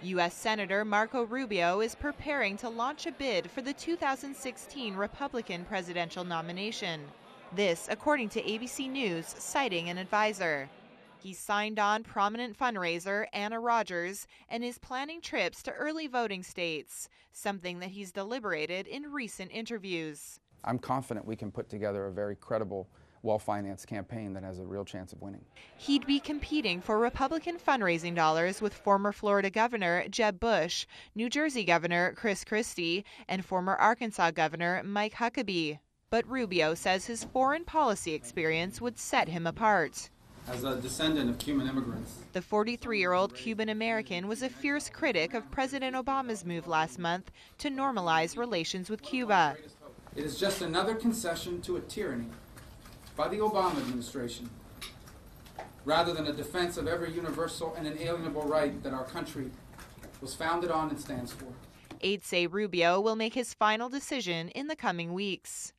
U.S. Senator Marco Rubio is preparing to launch a bid for the 2016 Republican presidential nomination. This, according to ABC News, citing an advisor. He signed on prominent fundraiser Anna Rogers and is planning trips to early voting states, something that he's deliberated in recent interviews. I'm confident we can put together a very credible, well-financed campaign that has a real chance of winning. He'd be competing for Republican fundraising dollars with former Florida Governor Jeb Bush, New Jersey Governor Chris Christie, and former Arkansas Governor Mike Huckabee. But Rubio says his foreign policy experience would set him apart. As a descendant of Cuban immigrants. The 43-year-old Cuban-American was a fierce critic of President Obama's move last month to normalize relations with Cuba. It is just another concession to a tyranny by the Obama administration, rather than a defense of every universal and inalienable right that our country was founded on and stands for. Aides say Rubio will make his final decision in the coming weeks.